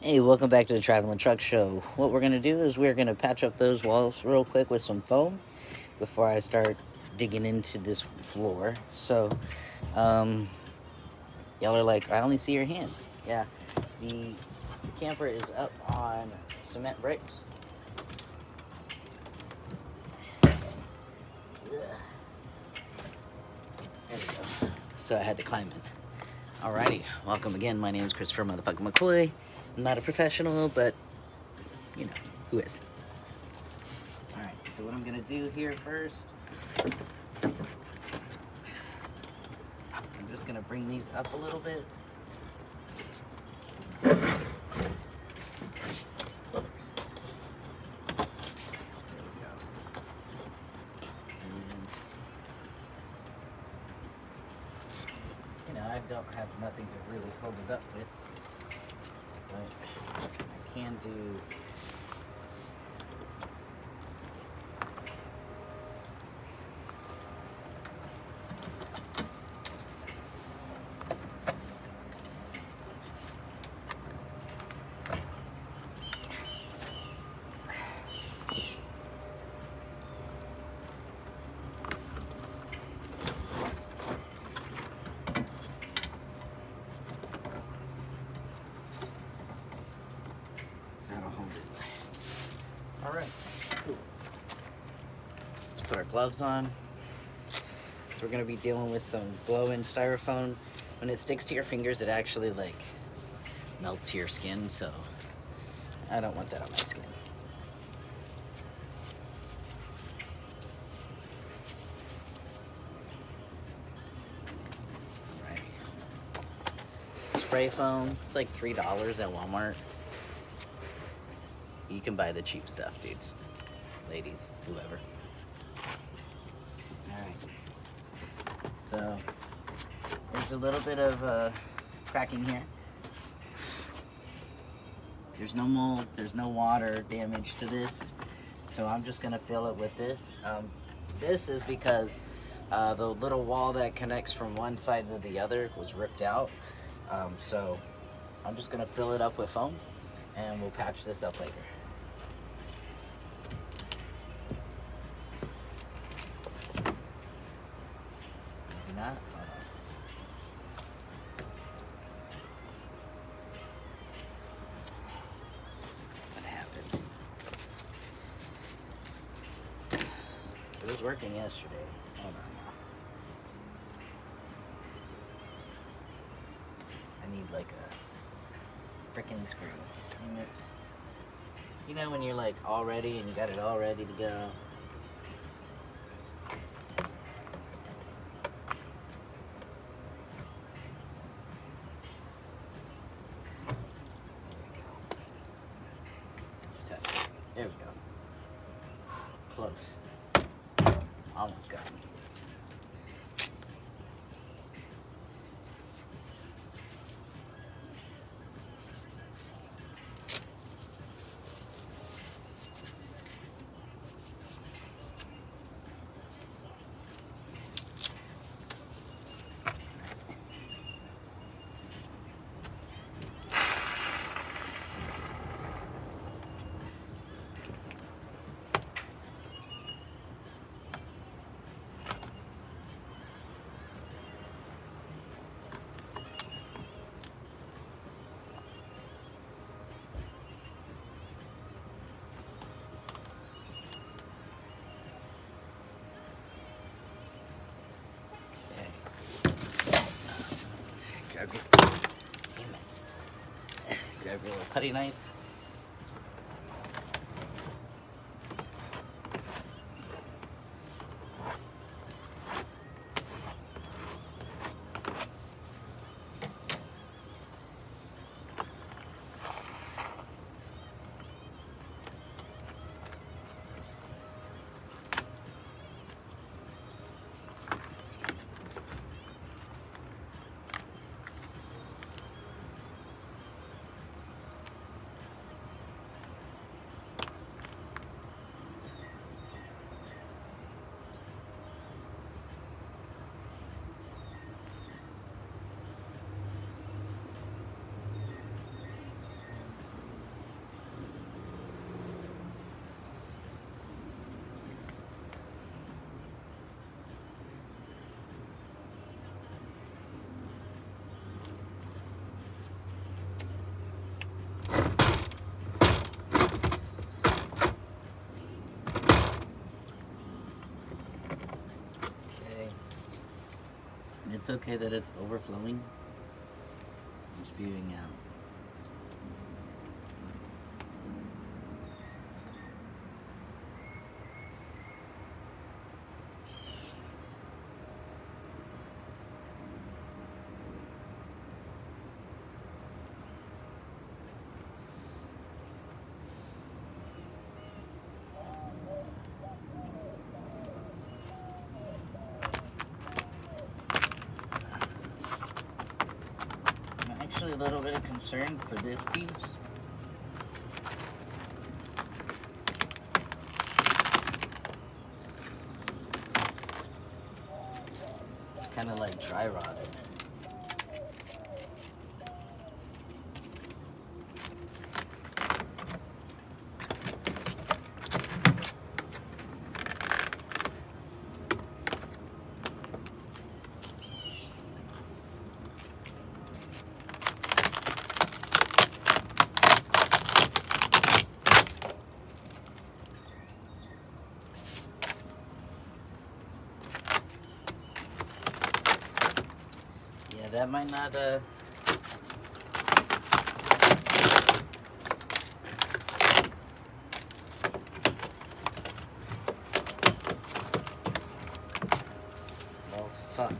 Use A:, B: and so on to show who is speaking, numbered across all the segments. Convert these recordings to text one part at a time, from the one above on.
A: Hey, welcome back to the Traveling Truck Show. What we're going to do is we're going to patch up those walls real quick with some foam before I start digging into this floor. So, um, y'all are like, I only see your hand. Yeah, the camper is up on cement bricks. There we go. So I had to climb in. Alrighty, welcome again. My name is Christopher Motherfucking McCoy. I'm not a professional, but, you know, who is? Alright, so what I'm going to do here first, I'm just going to bring these up a little bit. I don't have nothing to really hold it up with, but I can do that'll hold it. Alright, cool. Let's put our gloves on. So we're gonna be dealing with some blow-in styrofoam. When it sticks to your fingers, it actually like melts your skin, so I don't want that on my skin. Alright. Spray foam, it's like $3 at Walmart. You can buy the cheap stuff, dudes. Ladies, whoever. Alright. So, there's a little bit of cracking here. There's no mold, there's no water damage to this. So I'm just gonna fill it with this. This is because the little wall that connects from one side to the other was ripped out. So I'm just gonna fill it up with foam and we'll patch this up later. Maybe not. Hold on. What happened? It was working yesterday. Hold on. I need like a freaking screw. Damn it. You know when you're like all ready and you got it all ready to go. There we go. Close. Almost got me. Grab your, damn it. Grab your little putty knife. it's okay that it's overflowing. I'm spewing out. A little bit of concern for this piece. It's kind of like dry rotted. That might not, well, fuck.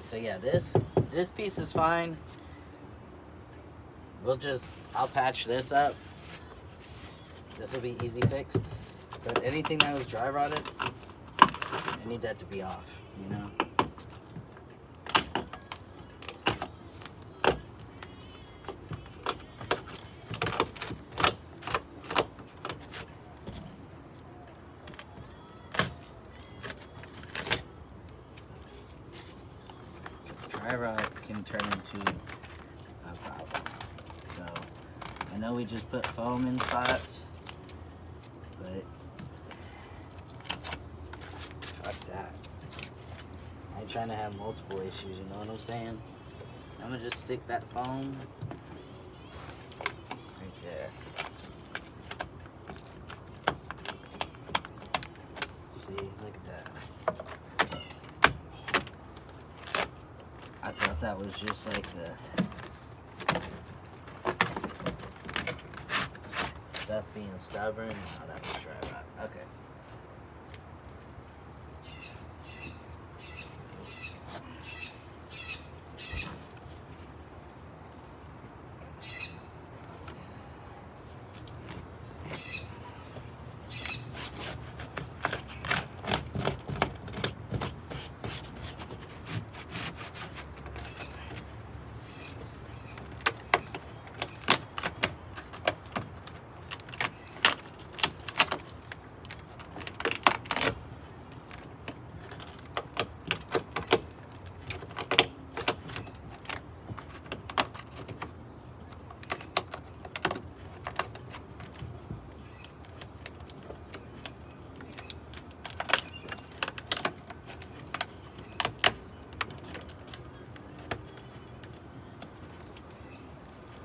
A: So yeah, this piece is fine. I'll patch this up. This will be easy fix. But anything that was dry rotted, I need that to be off, you know? Dry rot can turn into a problem. So I know we just put foam in spots, but fuck that. I ain't trying to have multiple issues, you know what I'm saying? I'm gonna just stick that foam right there. See, look at that. I thought that was just like the stuff being stubborn. No, that was dry rot. Okay.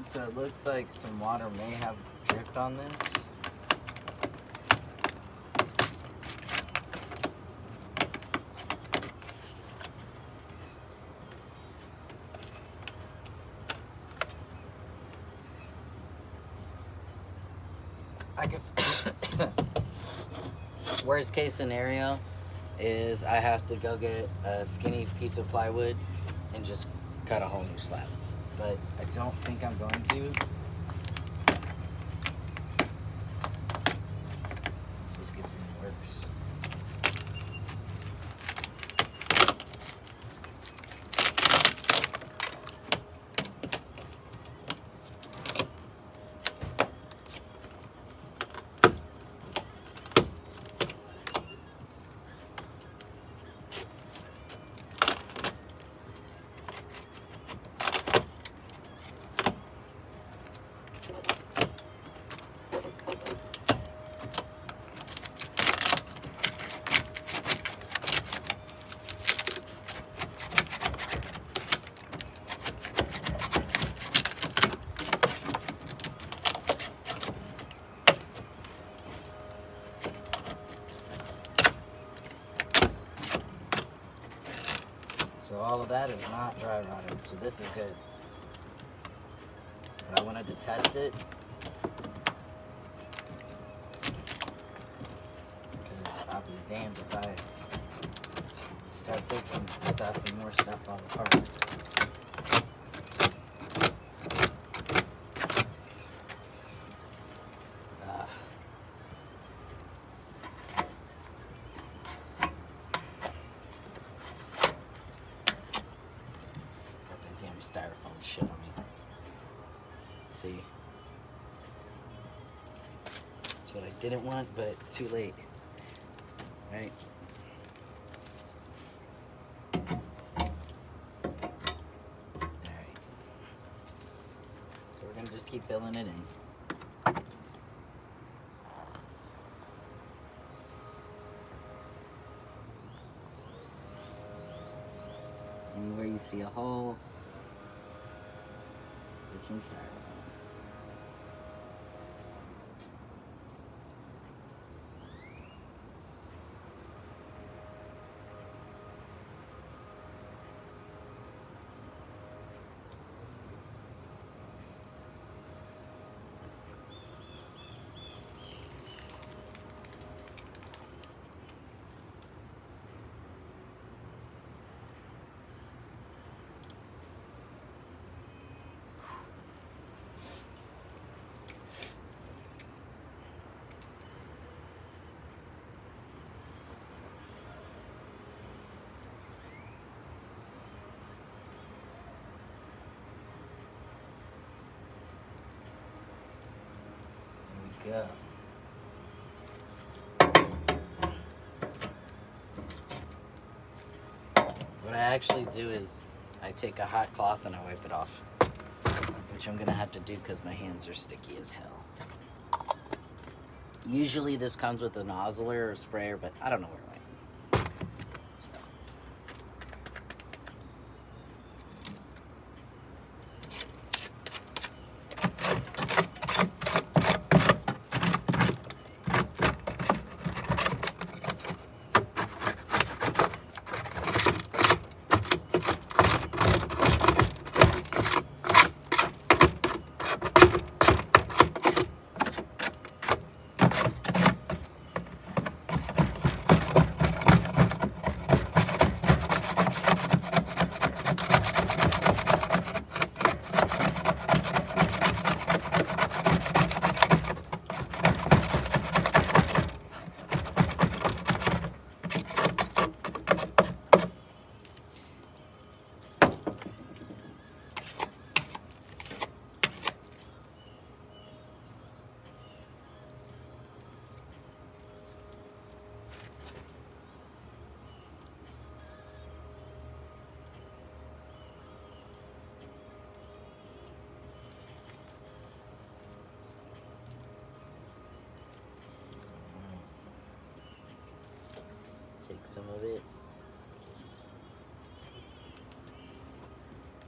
A: So it looks like some water may have dripped on this. I could worst case scenario is I have to go get a skinny piece of plywood and just cut a whole new slab. But I don't think I'm going to. This just gets even worse. So all of that is not dry rotted, so this is good. But I wanted to test it because I'll be damned if I start fixing stuff and more stuff fall apart. Styrofoam shit on me. See? That's what I didn't want, but too late. Right? Alright. So we're gonna just keep filling it in. Anywhere you see a hole, put some styrofoam. Go. What I actually do is I take a hot cloth and I wipe it off, which I'm gonna have to do because my hands are sticky as hell. Usually this comes with a nozzler or a sprayer, but I don't know where I went. Take some of it,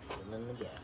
A: fill in the gaps.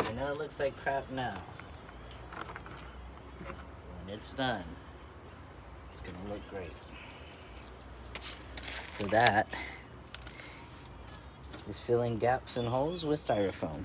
A: I know it looks like crap now. When it's done, it's gonna look great. So that is filling gaps and holes with styrofoam.